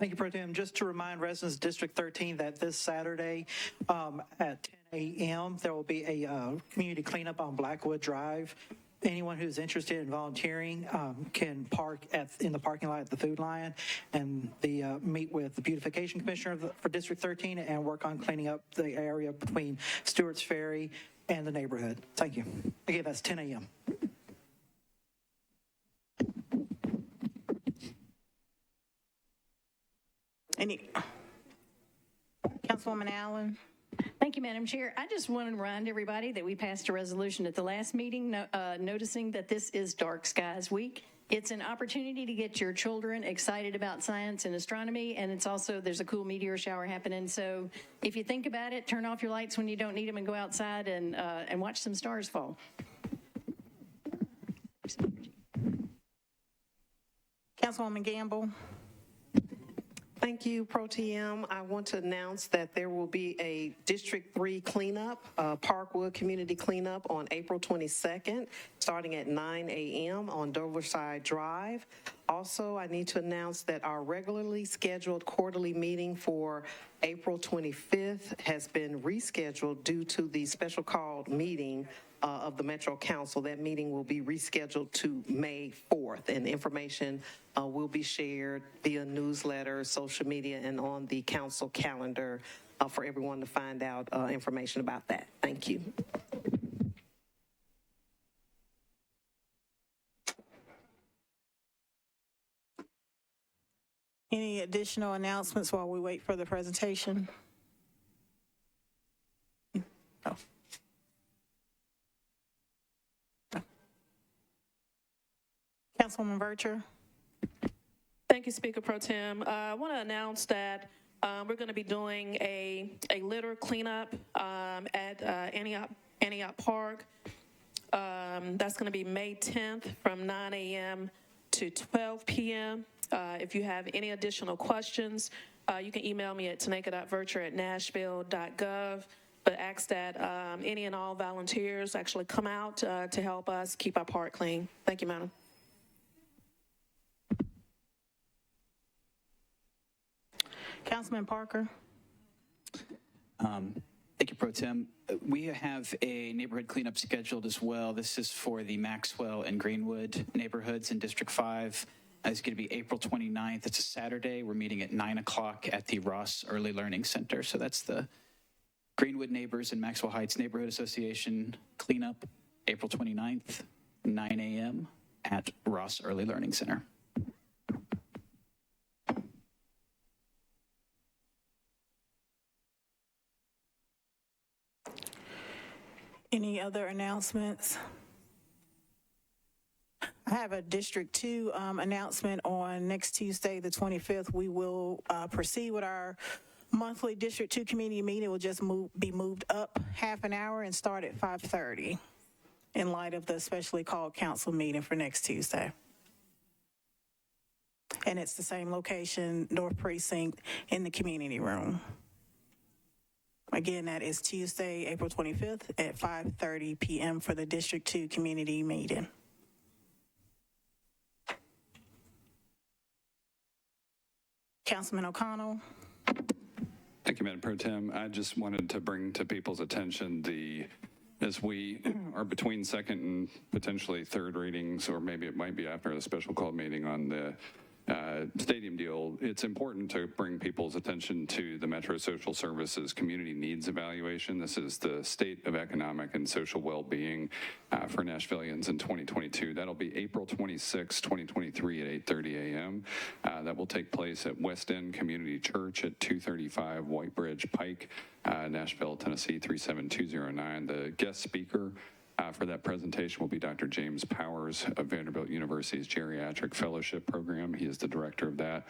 Thank you, Pro Tem. Just to remind residents of District 13 that this Saturday at 10 a.m. there will be a community cleanup on Blackwood Drive. Anyone who's interested in volunteering can park in the parking lot at the Food Lion and meet with the Beautification Commissioner for District 13 and work on cleaning up the area between Stewart's Ferry and the neighborhood. Thank you. Again, that's 10 a.m. Councilwoman Allen. Thank you, Madam Chair. I just want to remind everybody that we passed a resolution at the last meeting noticing that this is Dark Skies Week. It's an opportunity to get your children excited about science and astronomy, and it's also, there's a cool meteor shower happening. So if you think about it, turn off your lights when you don't need them and go outside and watch some stars fall. Councilwoman Gamble. Thank you, Pro Tem. I want to announce that there will be a District 3 cleanup, Parkwood Community Cleanup on April 22nd, starting at 9 a.m. on Doverside Drive. Also, I need to announce that our regularly scheduled quarterly meeting for April 25th has been rescheduled due to the special called meeting of the Metro Council. That meeting will be rescheduled to May 4th, and information will be shared via newsletter, social media, and on the council calendar for everyone to find out information about that. Thank you. Any additional announcements while we wait for the presentation? Oh. Councilwoman Vercher. Thank you, Speaker Pro Tem. I want to announce that we're going to be doing a litter cleanup at Antioch Park. That's going to be May 10th from 9 a.m. to 12 p.m. If you have any additional questions, you can email me at tanaka.vercher@nashville.gov, but ask that any and all volunteers actually come out to help us keep our park clean. Thank you, Madam. Councilman Parker. Thank you, Pro Tem. We have a neighborhood cleanup scheduled as well. This is for the Maxwell and Greenwood neighborhoods in District 5. It's going to be April 29th. It's a Saturday. We're meeting at 9 o'clock at the Ross Early Learning Center. So that's the Greenwood Neighbors and Maxwell Heights Neighborhood Association cleanup, April 29th, 9 a.m. at Ross Early Learning Center. Any other announcements? I have a District 2 announcement on next Tuesday, the 25th. We will proceed with our monthly District 2 community meeting. It will just be moved up half an hour and start at 5:30 in light of the specially called council meeting for next Tuesday. And it's the same location, North Precinct, in the community room. Again, that is Tuesday, April 25th at 5:30 p.m. for the District 2 community meeting. Councilman O'Connell. Thank you, Madam Pro Tem. I just wanted to bring to people's attention as we are between second and potentially third readings, or maybe it might be after the special call meeting on the stadium deal, it's important to bring people's attention to the Metro Social Services Community Needs Evaluation. This is the state of economic and social well-being for Nashvillians in 2022. That'll be April 26, 2023 at 8:30 a.m. That will take place at West End Community Church at 235 White Bridge Pike, Nashville, Tennessee 37209. The guest speaker for that presentation will be Dr. James Powers of Vanderbilt University's Geriatric Fellowship Program. He is the director of that.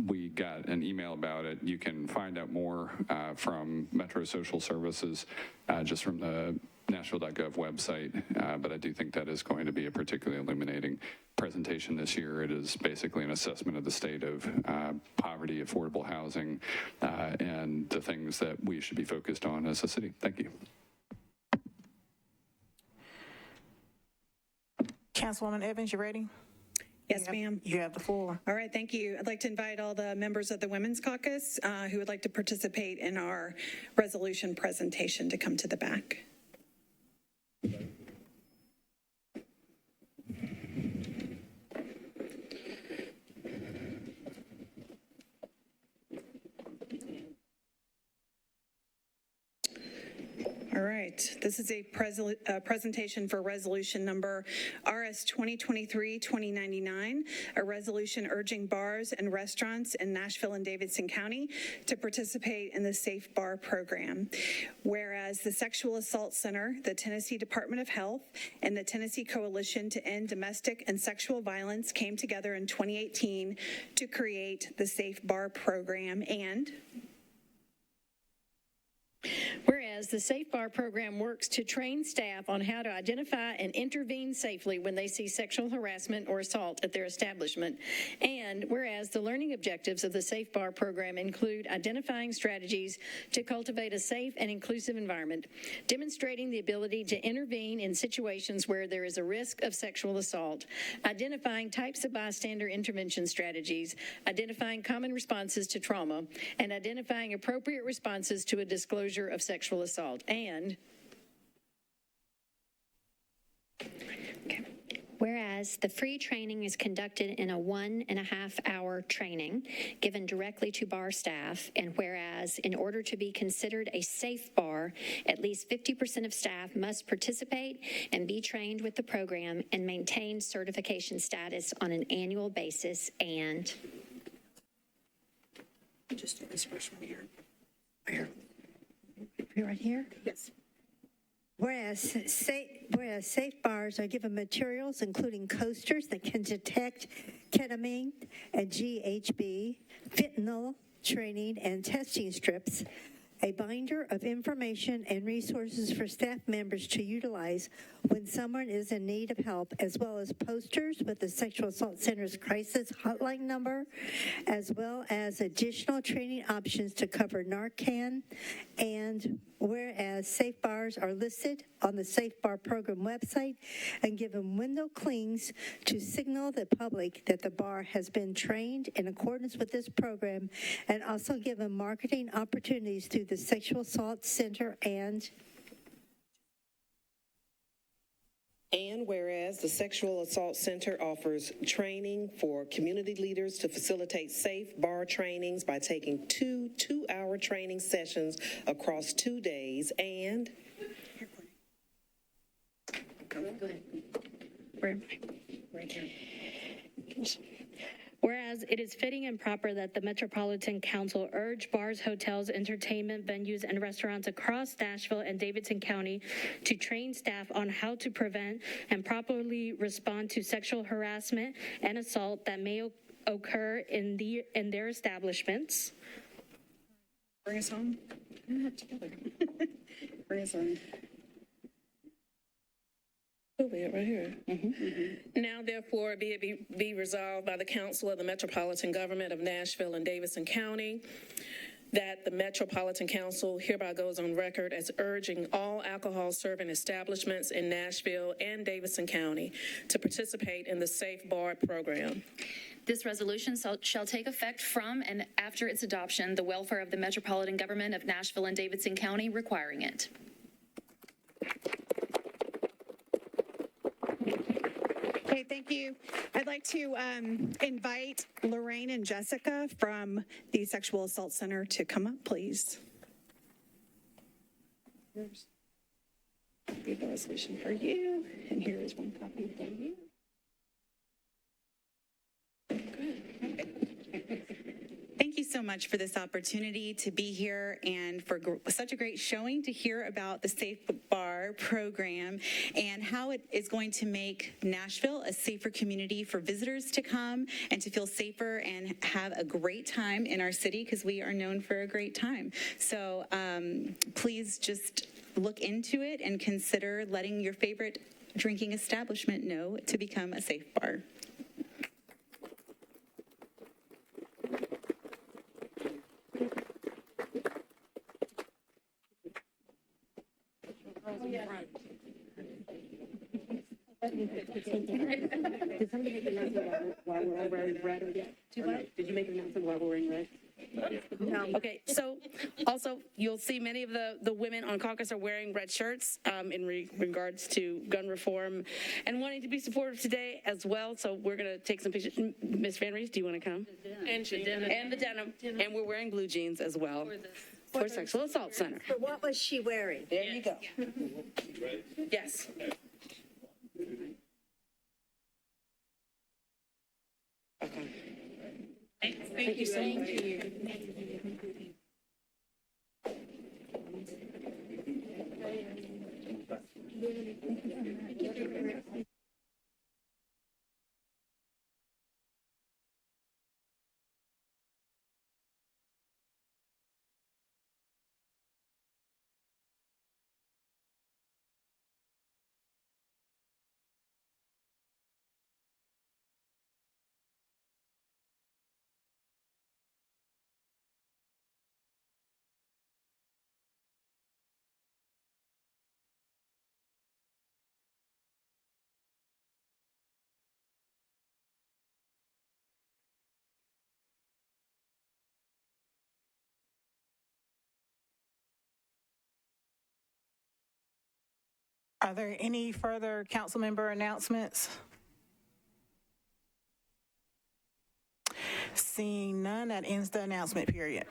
We got an email about it. You can find out more from Metro Social Services, just from the Nashville.gov website, but I do think that is going to be a particularly illuminating presentation this year. It is basically an assessment of the state of poverty, affordable housing, and the things that we should be focused on as a city. Thank you. Councilwoman Evans, you ready? Yes, ma'am. You have the floor. All right, thank you. I'd like to invite all the members of the Women's Caucus who would like to participate in our resolution presentation to come to the back. All right, this is a presentation for resolution number RS 2023-2099, a resolution urging bars and restaurants in Nashville and Davidson County to participate in the Safe Bar program. Whereas the Sexual Assault Center, the Tennessee Department of Health, and the Tennessee Coalition to End Domestic and Sexual Violence came together in 2018 to create the Safe Bar program, and Whereas the Safe Bar program works to train staff on how to identify and intervene safely when they see sexual harassment or assault at their establishment. And whereas the learning objectives of the Safe Bar program include identifying strategies to cultivate a safe and inclusive environment, demonstrating the ability to intervene in situations where there is a risk of sexual assault, identifying types of bystander intervention strategies, identifying common responses to trauma, and identifying appropriate responses to a disclosure of sexual assault. And whereas the free training is conducted in a 1.5-hour training given directly to bar staff, and whereas in order to be considered a safe bar, at least 50% of staff must participate and be trained with the program and maintain certification status on an annual basis, and just take this first one here. You're right here? Yes. Whereas safe bars are given materials including coasters that can detect ketamine and GHB, fentanyl training and testing strips, a binder of information and resources for staff members to utilize when someone is in need of help, as well as posters with the Sexual Assault Center's crisis hotline number, as well as additional training options to cover Narcan. And whereas safe bars are listed on the Safe Bar program website and given window clings to signal the public that the bar has been trained in accordance with this program, and also given marketing opportunities through the Sexual Assault Center. And whereas the Sexual Assault Center offers training for community leaders to facilitate safe bar trainings by taking two-hour training sessions across 2 days, and go ahead. Where am I? Right here. Whereas it is fitting and proper that the Metropolitan Council urge bars, hotels, entertainment venues, and restaurants across Nashville and Davidson County to train staff on how to prevent and properly respond to sexual harassment and assault that may occur in their establishments. Bring us home. Together. Bring us home. Right here. Now, therefore, be resolved by the Council of the Metropolitan Government of Nashville and Davidson County that the Metropolitan Council hereby goes on record as urging all alcohol-serving establishments in Nashville and Davidson County to participate in the Safe Bar program. This resolution shall take effect from and after its adoption, the welfare of the Metropolitan Government of Nashville and Davidson County requiring it. Okay, thank you. I'd like to invite Lorraine and Jessica from the Sexual Assault Center to come up, please. Here's the resolution for you, and here is one copy for you. Thank you so much for this opportunity to be here and for such a great showing to hear about the Safe Bar program and how it is going to make Nashville a safer community for visitors to come and to feel safer and have a great time in our city, because we are known for a great time. So please just look into it and consider letting your favorite drinking establishment know to become a safe bar. Did somebody make an announcement while we're all wearing red or yet? Did you make an announcement while we're wearing red? Okay, so also you'll see many of the women on caucus are wearing red shirts in regards to gun reform and wanting to be supportive today as well. So we're going to take some pictures. Ms. Van Rees, do you want to come? And the denim. And we're wearing blue jeans as well for Sexual Assault Center. But what was she wearing? There you go. Yes. Okay. Thank you so much. Are there any further council member announcements? Seeing none, that ends the announcement period.